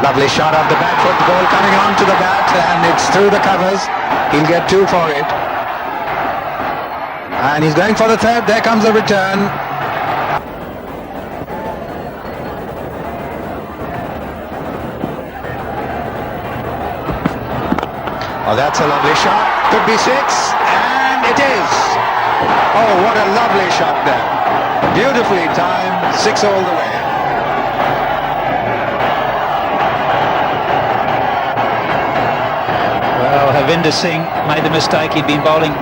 Lovely shot off the back foot, the ball coming on to the bat, and it's through the covers. He'll get 2 for it. And he's going for the third. There comes the return. Oh, that's a lovely shot. Could be 6, and it is. Oh, what a lovely shot there. Beautifully timed, 6 all the way. Well, Harvinder Singh made the mistake. He'd been bowling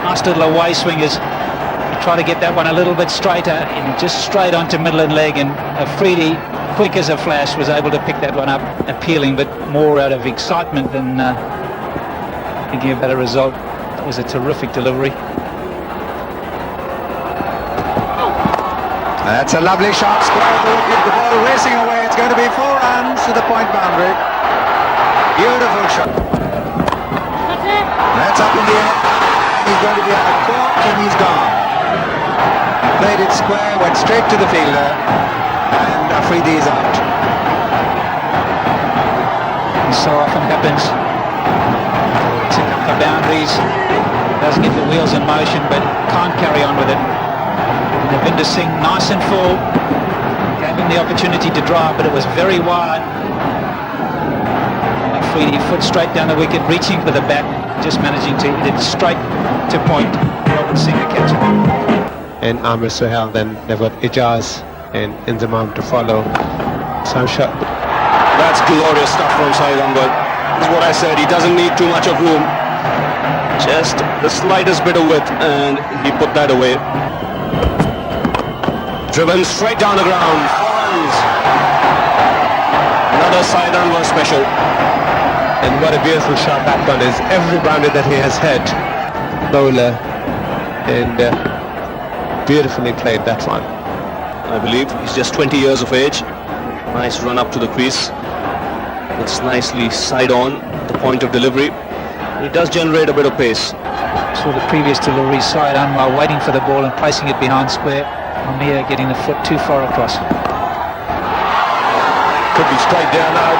nice little away swingers. He tried to get that one a little bit straighter and just straight onto middle and leg, and Afridi, quick as a flash, was able to pick that one up, appealing, but more out of excitement than thinking about a result. That was a terrific delivery. That's a lovely shot, square of the wicket, the ball racing away. It's going to be 4 runs to the point boundary. Beautiful shot. That's up in the air. He's going to be out of court, and he's gone. Played it square, went straight to the fielder, and Afridi is out. And so often happens. Tip up the boundaries, doesn't get the wheels in motion, but can't carry on with it. Harvinder Singh, nice and full, gave him the opportunity to drive, but it was very wide. And Afridi, foot straight down the wicket, reaching for the bat, just managing to hit it straight to point. Robert Singh catch it. And Amir Sohail then they've got Ijaz and Inzamam to follow. Some shot. That's glorious stuff from Saeed Anwar. That's what I said, he doesn't need too much of room. Just the slightest bit of width, and he put that away. Driven straight down the ground. Another Saeed Anwar special. And what a beautiful shot that one is. Every boundary that he has had, bowler, and beautifully played that one. I believe he's just 20 years of age. Nice run up to the crease. It's nicely side on, the point of delivery. It does generate a bit of pace. Saw the previous delivery, Saeed Anwar waiting for the ball and placing it behind square. Amir getting the foot too far across. Could be straight down now.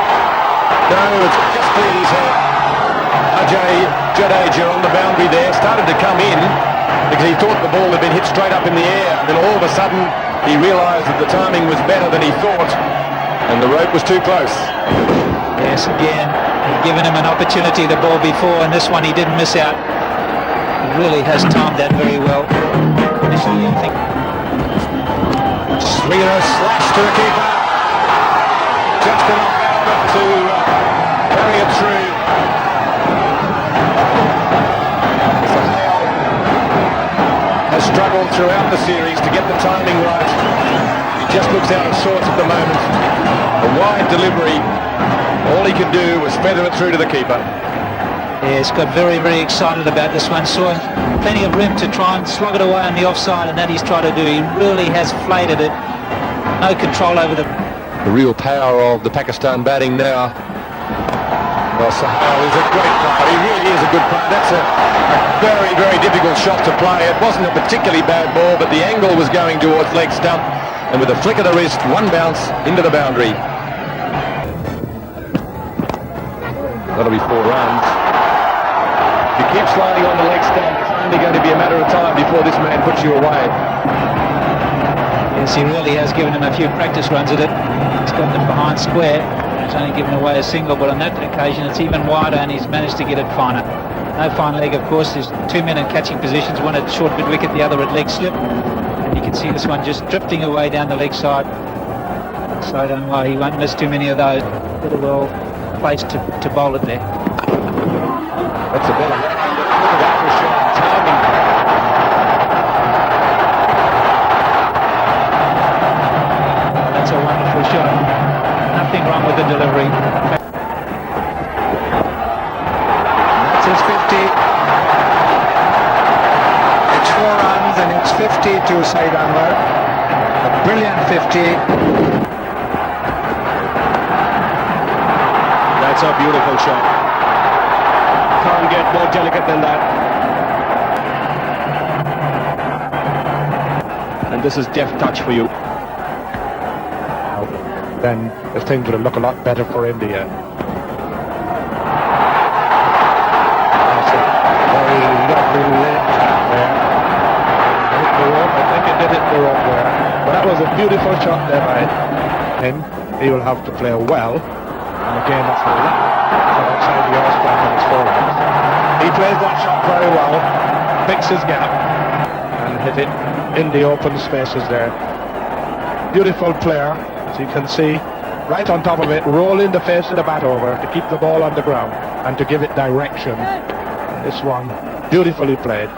No, it's just cleared his head. Jadeja on the boundary there, started to come in because he thought the ball had been hit straight up in the air. And then all of a sudden he realised that the timing was better than he thought, and the rope was too close. Yes, again, he'd given him an opportunity the ball before, and this one he didn't miss out. He really has timed that very well. Initially, I think. Slinger slash to the keeper. Just enough to carry it through. Has struggled throughout the series to get the timing right. He just looks out of sorts at the moment. A wide delivery. All he could do was feather it through to the keeper. Yes, got very, very excited about this one. Saw plenty of room to try and slog it away on the offside, and that he's tried to do. He really has flayed it. No control over the real power of the Pakistan batting now. Well, Sohail is a great player. He really is a good player. That's a very, very difficult shot to play. It wasn't a particularly bad ball, but the angle was going towards leg stump, and with a flick of the wrist, one bounce into the boundary. That'll be 4 runs. If you keep sliding on the leg stump, it's only going to be a matter of time before this man puts you away. Yes, he really has given him a few practice runs at it. He's got them behind square. He's only given away a single, but on that occasion it's even wider, and he's managed to get it finer. No fine leg, of course. There's 2 men in catching positions, one at short mid-wicket, the other at leg slip. And you can see this one just drifting away down the leg side. So I don't know, he won't miss too many of those. Pretty well placed to bowl it there. That's a better look at that for shot. Timing. That's a wonderful shot. Nothing wrong with the delivery. That's his 50. It's 4 runs, and it's 50 to Saeed Anwar. A brilliant 50. That's a beautiful shot. Can't get more delicate than that. And this is deft touch for you. then things would look a lot better for India. That's a very lovely left there. Hit the rope. I think it did hit the rope there. But that was a beautiful shot there by him. He will have to play well. And again, that's the left outside the arse back on his forehand. He plays that shot very well, picks his gap, and hit it in the open spaces there. Beautiful player, as you can see, right on top of it, rolling the face of the bat over to keep the ball on the ground and to give it direction. This one, beautifully played.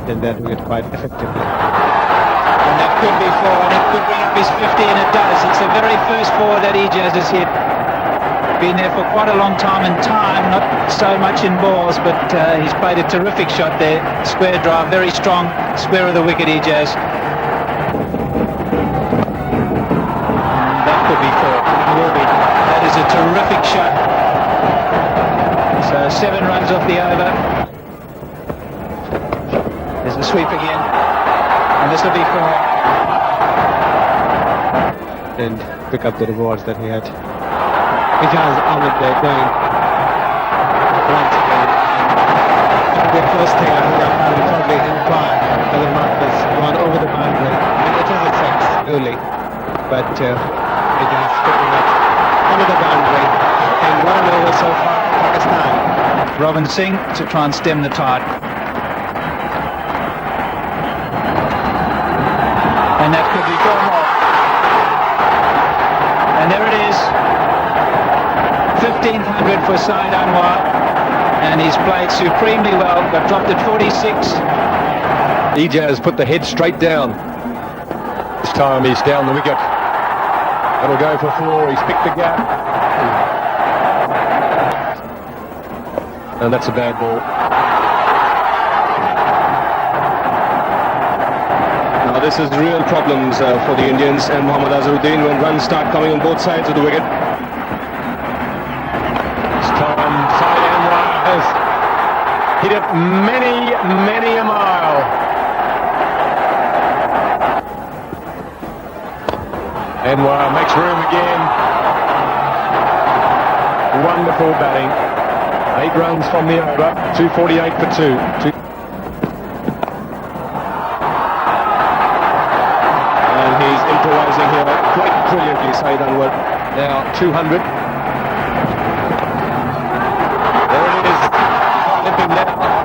And that do it quite effectively. And that could be four, and it could bring up his 50, and it does. It's the very first four that Ijaz has hit. Been there for quite a long time in time, not so much in balls, but he's played a terrific shot there. Square drive, very strong, square of the wicket, Ijaz. That could be four. It will be. That is a terrific shot. So 7 runs off the over. There's the sweep again, and this will be four. And pick up the rewards that he had. Ijaz Ahmed there going once again. The first thing I think I found is probably inquire whether Mark has gone over the boundary. I mean, it is a 6 early, but Ijaz picking up under the boundary and 1 over so far for Pakistan. Robin Singh to try and stem the tide. And that could be 4 more. And there it is. 1500 for Saeed Anwar, and he's played supremely well, but dropped at 46. Ijaz put the head straight down. This time he's down the wicket. That'll go for 4. He's picked the gap. And that's a bad ball. Now this is real problems for the Indians and Mohammad Azharuddin when runs start coming on both sides of the wicket. Saeed Anwar has hit it many a mile. Anwar makes room again. Wonderful batting. 8 runs from the over. 248 for 2. And he's improvising here quite brilliantly, Saeed Anwar. Now 200.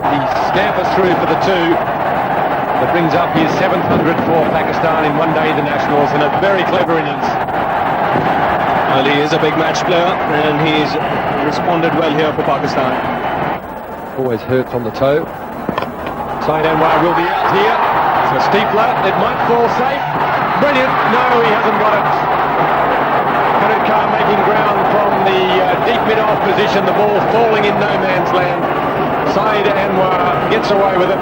He scampers through for the 2. That brings up his 700 for Pakistan in one-day internationals, and a very clever innings. Well, he is a big match player, and he's responded well here for Pakistan. Always hurts on the toe. Saeed Anwar will be out here. It's a steepler. It might fall safe. Brilliant. No, he hasn't got it. Kanitkar making ground from the deep mid-off position. The ball falling in no man's land. Saeed Anwar gets away with it.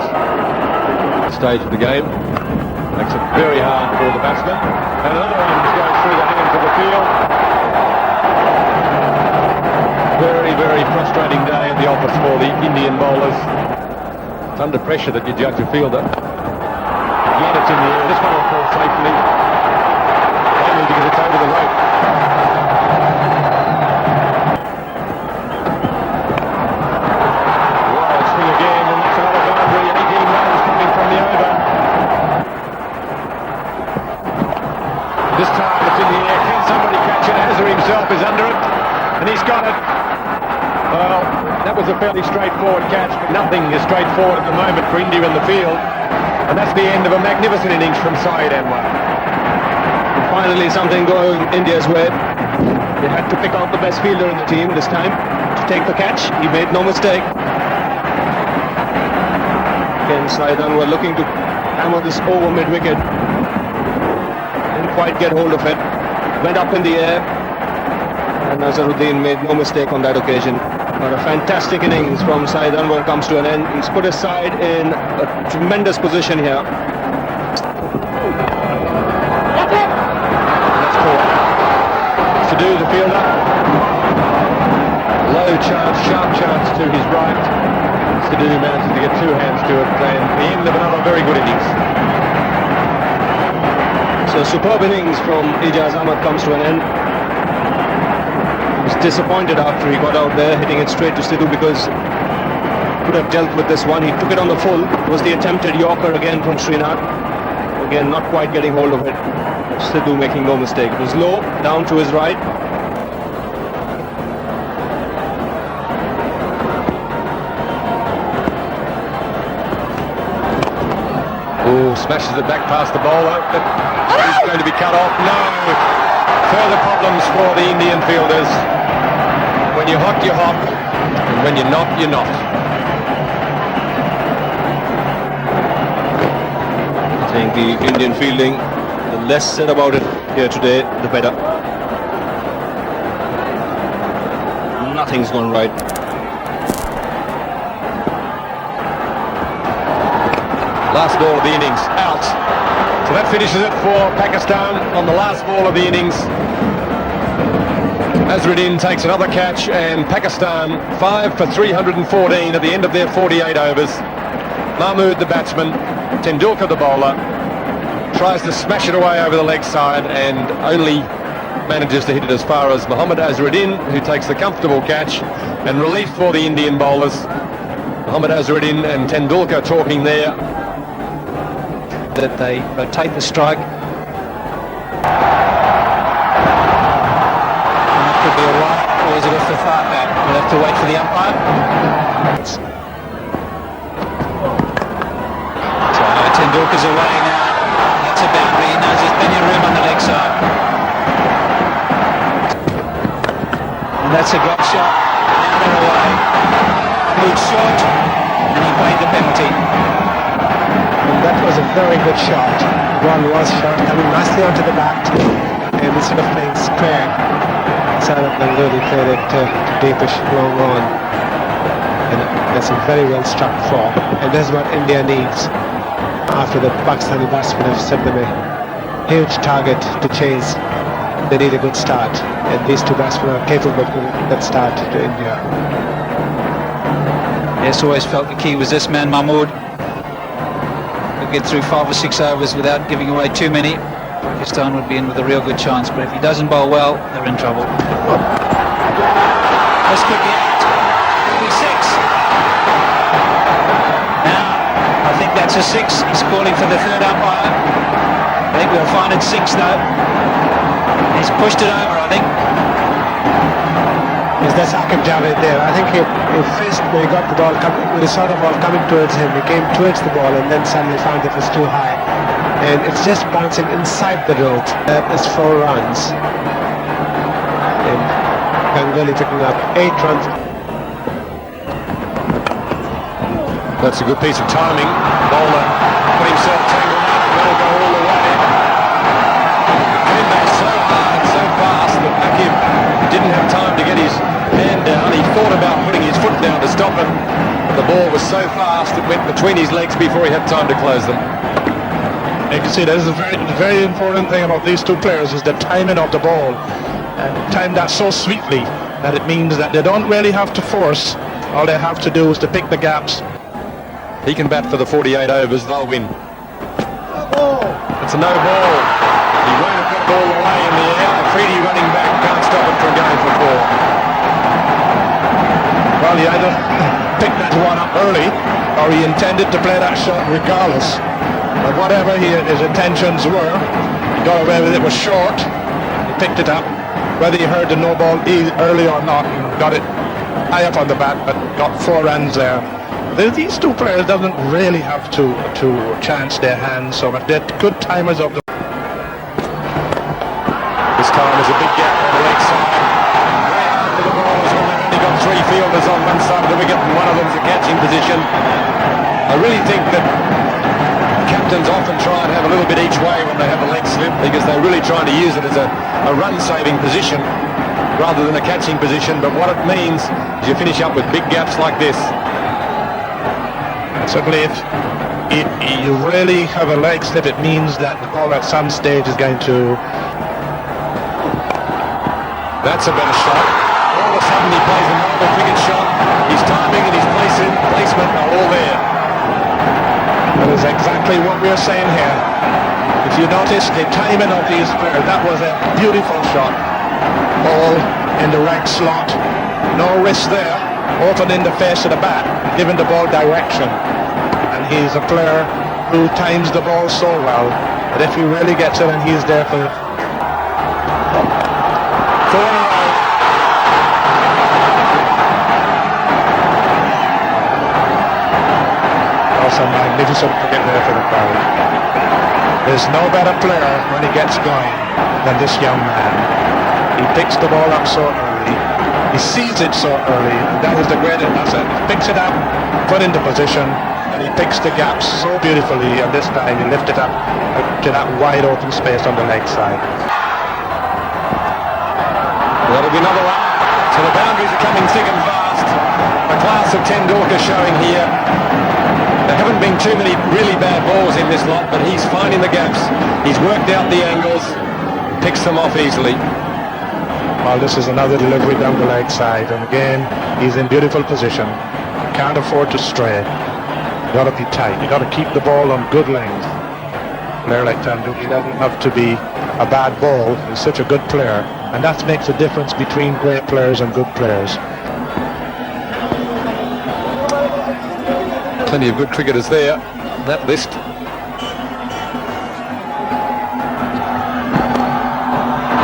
Stage of the game. Makes it very hard for the batsman. And another one goes through the hands of the field. Very frustrating day at the office for the Indian bowlers. It's under pressure that you judge a fielder. Again, it's in the air. This one will fall safely. Only because it's over the rope. Wild swing again, and that's another boundary. 18 runs coming from the over. This time it's in the air. Can somebody catch it? Azhar himself is under it, and he's got it. Well, that was a fairly straightforward catch, but nothing is straightforward at the moment for India in the field. And that's the end of a magnificent innings from Saeed Anwar. And finally, something going India's way. They had to pick out the best fielder in the team this time to take the catch. He made no mistake. Again, Saeed Anwar looking to hammer this over mid-wicket. Didn't quite get hold of it. Went up in the air. And Azharuddin made no mistake on that occasion. But a fantastic innings from Saeed Anwar comes to an end. He's put his side in a tremendous position here. That's four. To do the fielder. Low chance, sharp chance to his right. Sidhu manages to get 2 hands to it, and the end of another very good innings. So A superb innings from Ijaz Ahmed comes to an end. He was disappointed after he got out there, hitting it straight to Sidhu, because could have dealt with this one. He took it on the full. It was the attempted Yorker again from Srinath. Again, not quite getting hold of it. Sidhu making no mistake. It was low, down to his right. Oh, smashes it back past the bowler, but he's going to be cut off. No! Further problems for the Indian fielders. When you're hot, you're hot. And when you're not, you're not. I think the Indian fielding, the less said about it here today, the better. Nothing's gone right. Last ball of the innings, out. So that finishes it for Pakistan on the last ball of the innings. Azharuddin takes another catch, and Pakistan 5 for 314 at the end of their 48 overs. Mahmood, the batsman, Tendulkar, the bowler, tries to smash it away over the leg side and only manages to hit it as far as Mohammad Azharuddin, who takes the comfortable catch, and relief for the Indian bowlers. Mohammad Azharuddin and Tendulkar talking there. That they rotate the strike. And that could be a right, or is it off the far back? We'll have to wait for the umpire. So Tendulkar's away now. That's a boundary. He knows there's plenty of room on the leg side. And that's a great shot. Now they're away. Moved short, and he paid the penalty. That was a very good shot. Ball was shot, coming nicely onto the bat, and instead of playing square, Sourav Ganguly played it to deepish long on. And that's a very well struck four. And that's what India needs after the Pakistani batsmen have set them a huge target to chase. They need a good start, and these two batsmen are capable of giving that start to India. Yes, always felt the key was this man, Mahmood. Get through 5 or 6 overs without giving away too many. Pakistan would be in with a real good chance, but if he doesn't bowl well, they're in trouble. This could be out. Could be 6. Now, I think that's a 6. He's calling for the third umpire. I think we'll find it 6 though. He's pushed it over, I think. Is that Saqib Javed there? I think he faced when he got the ball, he saw the ball coming towards him. He came towards the ball and then suddenly found it was too high. And it's just bouncing inside the rope. That is 4 runs. And Ganguly picking up 8 runs. That's a good piece of timing. Bowler put himself tangled up, will go all the way. Came back so hard, so fast that Saqib didn't have time to get his hand down. He thought about putting his foot down to stop it, but the ball was so fast it went between his legs before he had time to close them. You can see that is a very important thing about these two players, is the timing of the ball, and time that so sweetly that it means that they don't really have to force. All they have to do is to pick the gaps. He can bat for the 48 overs, they'll win. It's a no ball. He won't have got the ball away in the air. Afridi running back can't stop it from going for 4. Well, he either picked that one up early, or he intended to play that shot regardless. But whatever his intentions were, he got away with it. It was short. He picked it up. Whether he heard the no ball early or not, he got it high up on the bat, but got 4 runs there. These two players doesn't really have to chance their hands so much. They're good timers of the. This time is a big gap on the leg side. Way after the balls when they've only got 3 fielders on one side of the wicket and one of them's a catching position. I really think that captains often try and have a little bit each way when they have a leg slip, because they're really trying to use it as a run-saving position rather than a catching position. But what it means is you finish up with big gaps like this. Certainly, if you really have a leg slip, it means that the ball at some stage is going to. That's a better shot. All of a sudden he plays a normal cricket shot. His timing and his placement are all there. That is exactly what we're saying here. If you notice the timing of these players, that was a beautiful shot. All in the right slot. No risk there. Opening the face of the bat, giving the ball direction. And he's a player who times the ball so well that if he really gets it and he's there for it. Also magnificent cricket there for the crowd. There's no better player when he gets going than this young man. He picks the ball up so early. He sees it so early, and that is the greatest asset. He picks it up, put into position, and he picks the gaps so beautifully, and this time he lifted up to that wide open space on the leg side. That'll be another one. So the boundaries are coming thick and fast. The class of Tendulkar showing here. There haven't been too many really bad balls in this lot, but he's finding the gaps. He's worked out the angles, picks them off easily. Well, this is another delivery down the leg side, and again, he's in beautiful position. Can't afford to stray. You got to be tight. You got to keep the ball on good length. A player like Tendulkar, he doesn't have to be a bad ball. He's such a good player, and that makes a difference between great players and good players. Plenty of good cricketers there, that list.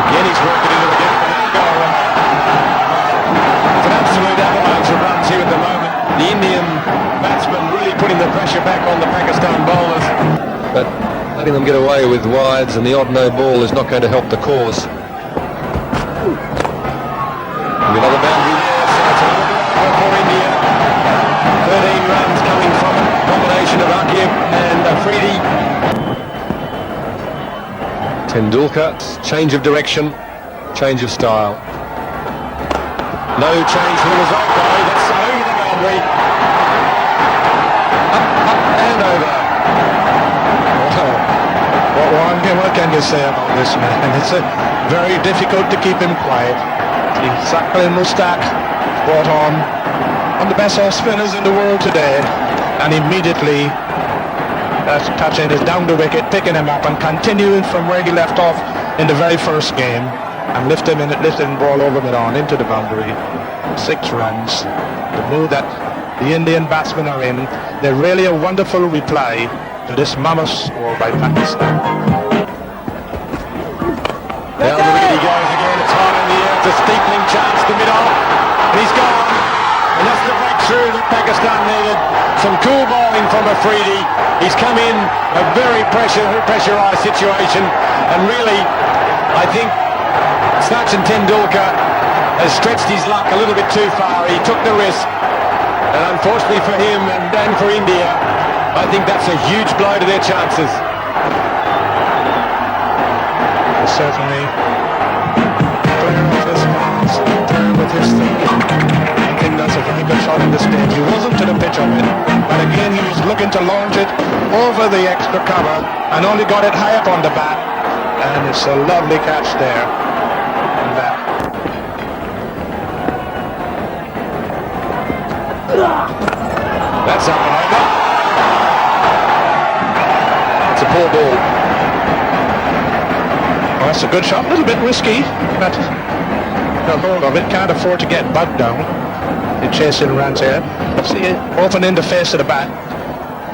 Again, he's working into the gap for that goal. It's an absolute avalanche of runs here at the moment. The Indian batsmen really putting the pressure back on the Pakistan bowlers. But letting them get away with wides and the odd no ball is not going to help the cause. Another boundary there, so it's another driver for India. 13 runs coming from a combination of Akib and Afridi. Tendulkar, change of direction, change of style. No change for the result though, that's over the boundary. Up and over. What can you say about this man? It's very difficult to keep him quiet. Sakal Mustak brought on one of the best off spinners in the world today, and immediately touching is down the wicket, picking him up and continuing from where he left off in the very first game, and lifting the ball over mid-on into the boundary. 6 runs. The mood that the Indian batsmen are in, they're really a wonderful reply to this mammoth score by Pakistan. Down the wicket he goes again, it's high in the air, it's a steepening chance to mid-on, and he's gone. And that's the breakthrough that Pakistan needed. Some cool bowling from Afridi. He's come in a very pressurised situation, and really, I think Sachin Tendulkar has stretched his luck a little bit too far. He took the risk, and unfortunately for him and for India, I think that's a huge blow to their chances. Certainly, player of this class, player with history. I think that's a very good shot in this stage. He wasn't to the pitch of it, but again he was looking to launch it over the extra cover and only got it high up on the bat, and it's a lovely catch there. And That's up and over. It's a poor ball. well, that's a good shot, a little bit risky, but got hold of it, can't afford to get bugged down. He chasing runs here. See it opening the face of the bat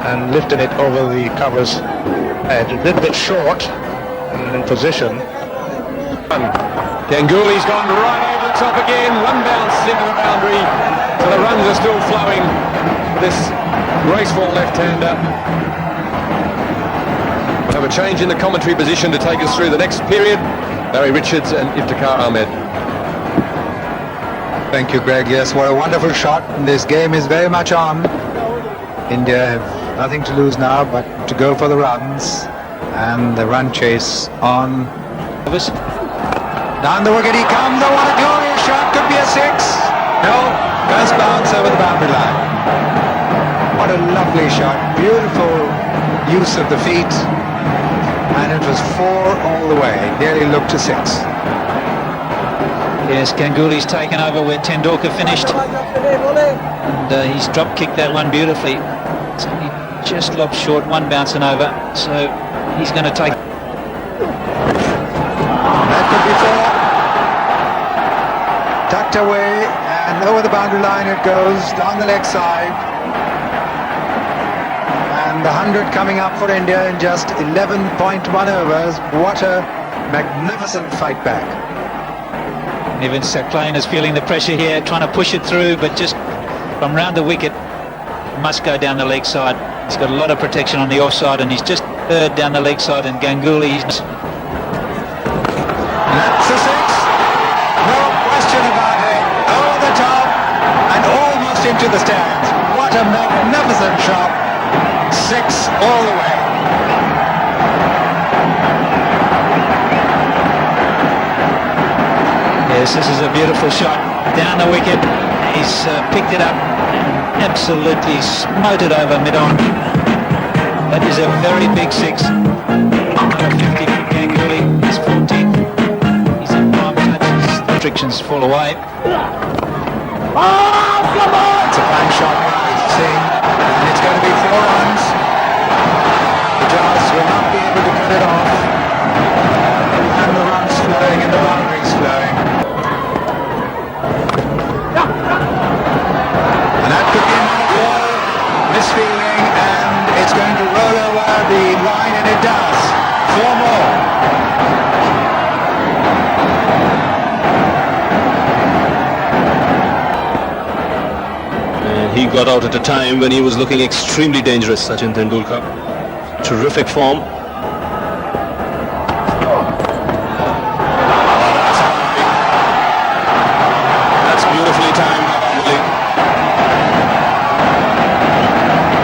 and lifting it over the cover's head. A little bit short and in position. Ganguly's gone right over the top again. One bounce into the boundary. So the runs are still flowing for this graceful left-hander. We'll have a change in the commentary position to take us through the next period. Barry Richards and Ijaz Ahmed. Thank you, Greg. Yes, what a wonderful shot. This game is very much on. India have nothing to lose now but to go for the runs, and the run chase on. Down the wicket he comes. Oh, what a glorious shot. Could be a 6. No, first bounce over the boundary line. What a lovely shot. Beautiful use of the feet, and it was 4 all the way. Nearly looked to 6. Yes, Ganguly's taken over where Tendulkar finished, and he's drop kicked that one beautifully. So he just lobbed short, one bouncing over, so he's going to take. That could be four. Tucked away and over the boundary line it goes, down the leg side. And the 100 coming up for India in just 11.1 overs. What a magnificent fight back. Even Sachin is feeling the pressure here, trying to push it through, but just from round the wicket, must go down the leg side. He's got a lot of protection on the offside, and he's just third down the leg side, and Ganguly, That's a six. No question about it. Over the top and almost into the stands. What a magnificent shot. Six all the way. yes, this is a beautiful shot down the wicket. He's picked it up and absolutely smote it over mid-on. That is a very big six. 50 for Ganguly. He's 14. He's in prime touches. Restrictions fall away. It's a fine shot by Singh, and it's going to be 4 runs. Ijaz will not be able to cut it off. And the runs flowing and the boundaries flowing. And that could be another ball. Misfeeling, and it's going to roll over the line, and it does. 4 more. He got out at a time when he was looking extremely dangerous, Sachin Tendulkar. Terrific form. That's beautifully timed by Ganguly.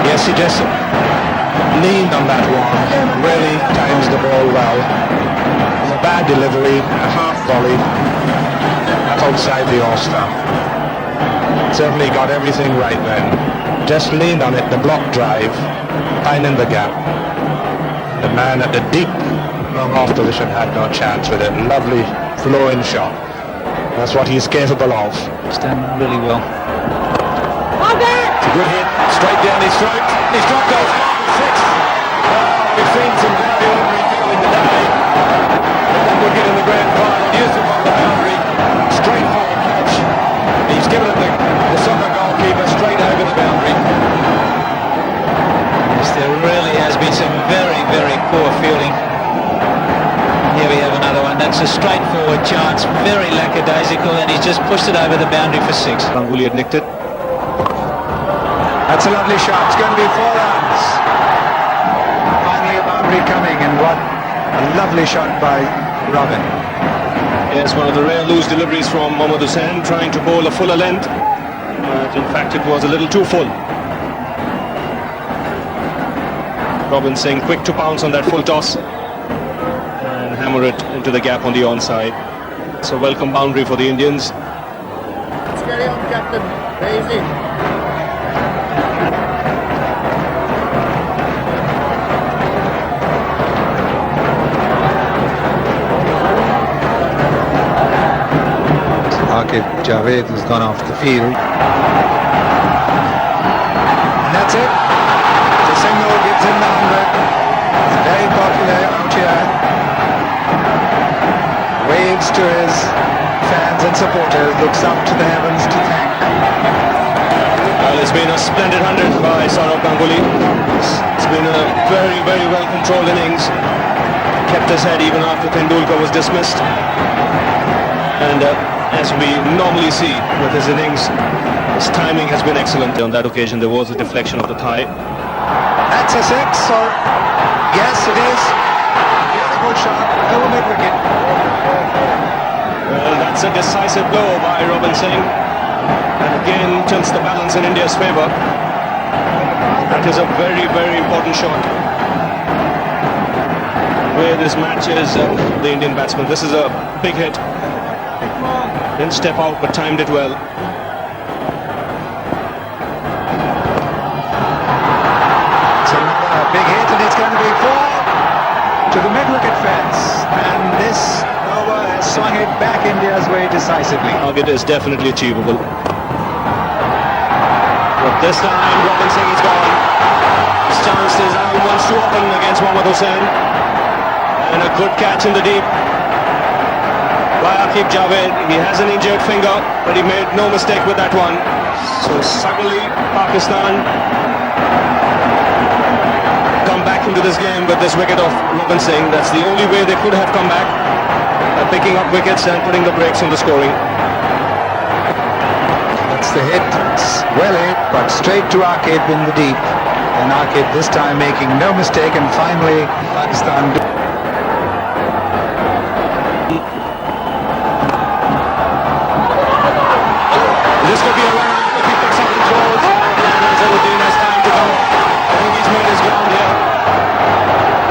Yes, he just leaned on that one. Really times the ball well. It was a bad delivery, a half volley. That's outside the all-star. Certainly got everything right then. Just leaned on it, the block drive, finding the gap. The man at the deep long off position had no chance with it. Lovely flowing shot. That's what he's capable of. He's done really well. It's a good hit, straight down his throat. He's dropped off 6. We've seen some very ordinary field in the day. But we'll get in the grand final. Yusuf on the boundary. Straightforward catch. He's given it the soccer goalkeeper straight over the boundary. Yes, there really has been some very, very poor fielding. Here we have another one. That's a straightforward chance, very lackadaisical, and he's just pushed it over the boundary for 6. Ganguly had nicked it. That's a lovely shot. It's going to be 4 runs. Finally a boundary coming, and what a lovely shot by Robin. Yes, one of the rare loose deliveries from Mohammad Hussain, trying to bowl a fuller length. But in fact, it was a little too full. Robin Singh quick to pounce on that full toss and hammer it into the gap on the onside. It's a welcome boundary for the Indians. Let's carry on, Captain. Crazy. Javed has gone off the field. And that's it. The single gives him the 100. He's very popular out here. Waves to his fans and supporters, looks up to the heavens to thank. Well, it's been a splendid 100 by Sourav Ganguly. It's been a very, very well controlled innings. Kept his head even after Tendulkar was dismissed. And as we normally see with his innings, his timing has been excellent. On that occasion, there was a deflection of the thigh. That's a 6, or yes, it is. Beautiful shot over mid-wicket. Well, that's a decisive blow by Robin Singh, and again tilts the balance in India's favour. That is a very, very important shot. Where this matches the Indian batsman. This is a big hit. Didn't step out, but timed it well. It's another big hit, and it's going to be 4 to the mid-wicket fence. And this over has swung it back India's way decisively. Target is definitely achievable. But this time, Robin Singh is gone. His chances are once too open against Mohammad Hussain. And a good catch in the deep by Aqib Javed. He has an injured finger, but he made no mistake with that one. So suddenly Pakistan come back into this game with this wicket of Robin Singh. That's the only way they could have come back, picking up wickets and putting the brakes on the scoring. That's the hit. It's well hit, but straight to Aqib in the deep. And Aqib this time making no mistake, and finally Pakistan. This could be a run if he picks up the balls. Azharuddin has time to come. I think he's made his ground here.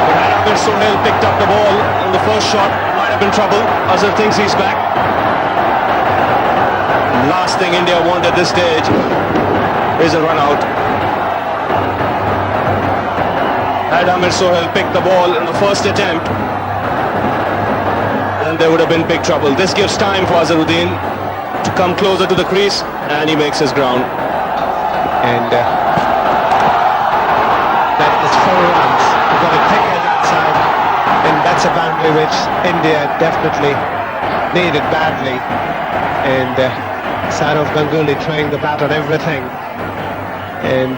But had Amir Sohail picked up the ball on the first shot, might have been trouble. Azhar thinks he's back. Last thing India want at this stage is a run out. Had Amir Sohail picked the ball in the first attempt, then there would have been big trouble. This gives time for Azharuddin to come closer to the crease, and he makes his ground. And that is 4 runs. We've got a thick edge outside, and that's a boundary which India definitely needed badly. And Sourav Ganguly throwing the bat on everything, and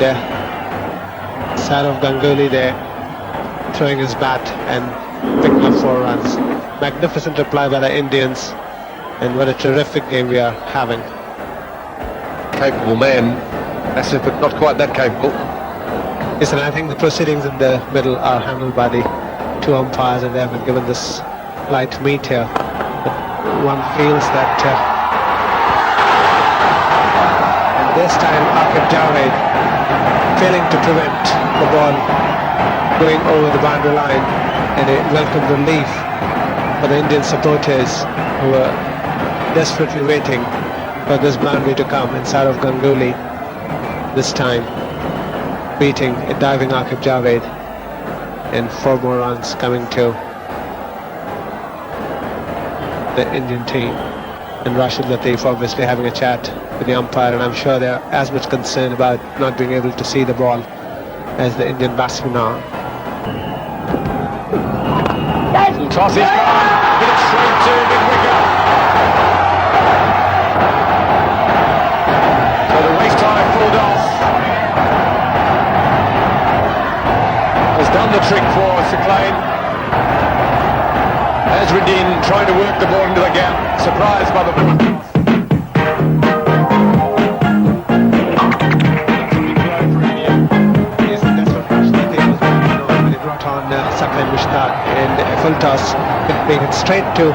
Sourav Ganguly there throwing his bat and picking up 4 runs. Magnificent reply by the Indians, and what a terrific game we are having. Capable man, massive but not quite that capable. Yes, and I think the proceedings in the middle are handled by the 2 umpires, and they have been given this light meet here. But one feels that and this time Aqib Javed failing to prevent the ball going over the boundary line, and a welcome relief for the Indian supporters who were desperately waiting for this boundary to come, and Sourav Ganguly this time beating a diving Aqib Javed, and 4 more runs coming to the Indian team. And Rashid Latif obviously having a chat with the umpire, and I'm sure they're as much concerned about not being able to see the ball as the Indian batsmen are. Toss is gone. Hit it straight to big wicket. So the race time pulled off. Has done the trick for Clinch. Azharuddin trying to work the ball into the gap. Surprised by the ball. And a full toss being it straight to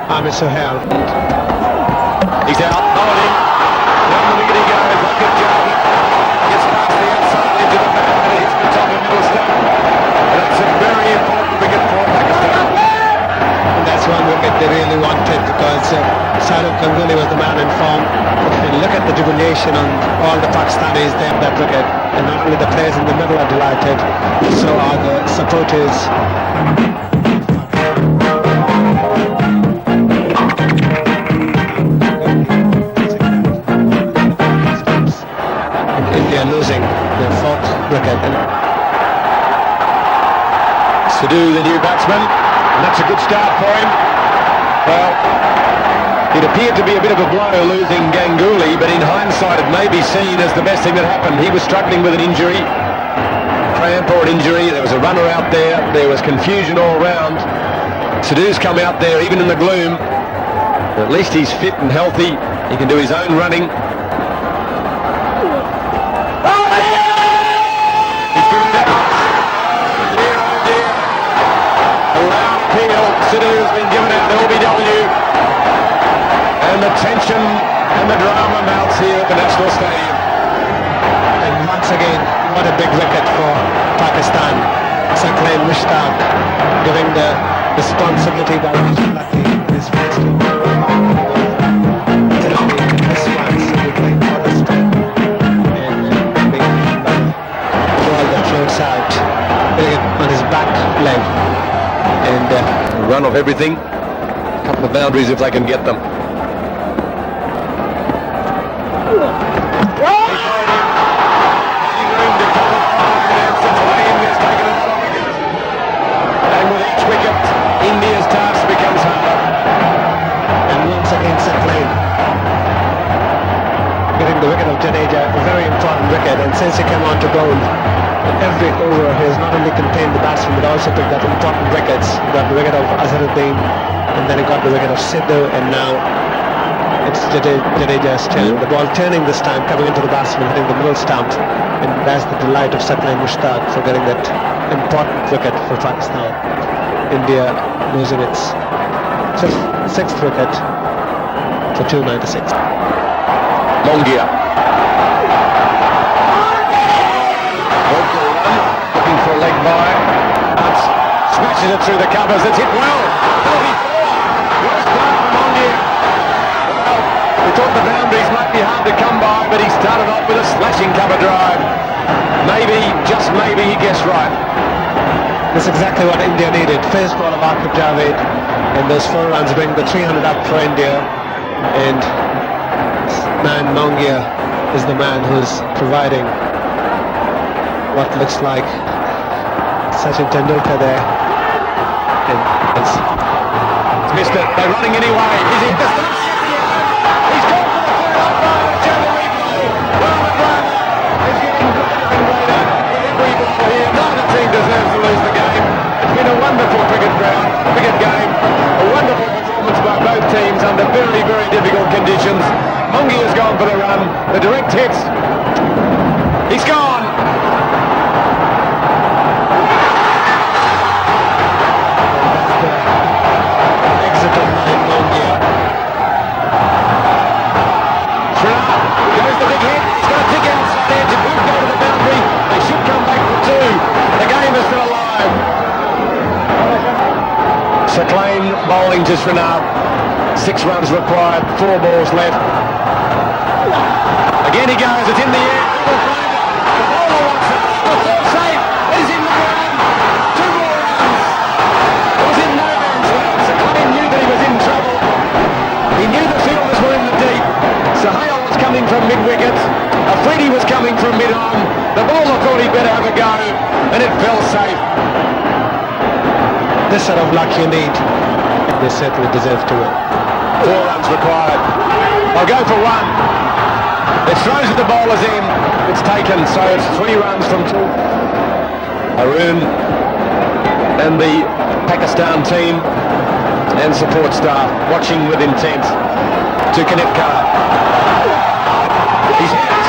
Amir Sohail. He's out, bowling. Down the wicket he goes. Aqib Javed gets past the outside into the bat, and hits the top of middle stump. And that's a very important wicket for Pakistan. And that's one wicket they really wanted, because Sourav Ganguly was the man in form. And look at the jubilation on all the Pakistanis there on that wicket. And not only the players in the middle are delighted, so are the supporters. India losing their 4th wicket. Sidhu, the new batsman, and that's a good start for him. Well, it appeared to be a bit of a blow losing Ganguly, but in hindsight it may be seen as the best thing that happened. He was struggling with an injury, cramp or an injury. There was a runner out there. There was confusion all round. Sidhu's come out there even in the gloom. At least he's fit and healthy. He can do his own running. Sidhu's been given out to LBW, and the tension and the drama mounts here at the National Stadium. And once again, what a big wicket for Pakistan. Sachin Mushtaq giving the responsibility by Rashid Latif in his first over. This one, Sidhu playing for the spin, and being the ball that floats out, putting it on his back leg. And Run off everything. A couple of boundaries if they can get them. And with each wicket against Sachin. Getting the wicket of Jadeja, a very important wicket, and since he came on to bowl, every over he has not only contained the batsman but also picked up important wickets. He got the wicket of Azharuddin, and then he got the wicket of Sidhu, and now it's Jadeja's turn. The ball turning this time, coming into the batsman, hitting the middle stump, and that's the delight of Sachin Mushtaq for getting that important wicket for Pakistan. India losing its sixth wicket for 296. Mongia. Looking for a leg by. That's smashes it through the covers. It's hit well. 34. Worst part for Mongia. Well, we thought the boundaries might be hard to come by, but he started off with a slashing cover drive. Maybe, just maybe, he guessed right. That's exactly what India needed. First ball of Aqib Javed, and those 4 runs bring the 300 up for India. And man Mongia is the man who's providing what looks like Sachin Tendulkar there. And it's missed it. They're running anyway. Is he the start? He's gone for the third umpire. Well, the run is getting greater and greater with every ball here. Neither team deserves to lose the game. It's been a wonderful cricket game. A wonderful performance by both teams under very, very difficult conditions. Mongi has gone for the run. The direct hits. He's gone. Exit of Mongia. Goes the big hit. He's got a tick outside edge. It won't go to the boundary. They should come back for 2. The game is still alive. Sachin bowling to Srinath. 6 runs required. 4 balls left. Again he goes, it's in the air. The bowler wants it. The third safe. It's in the ground. 2 more runs. It was in no man's land. Sachin knew that he was in trouble. He knew the fielders were in the deep. Sahel was coming from mid-wicket. Afridi was coming from mid-arm. The bowler thought he'd better have a go, and it fell safe. This sort of luck you need. They certainly deserve to win. 4 runs required. I'll go for 1. It throws the bowlers in. It's taken, so it's 3 runs from 2. Arun and the Pakistan team and support staff watching with intent to Kanitkar. He's hit.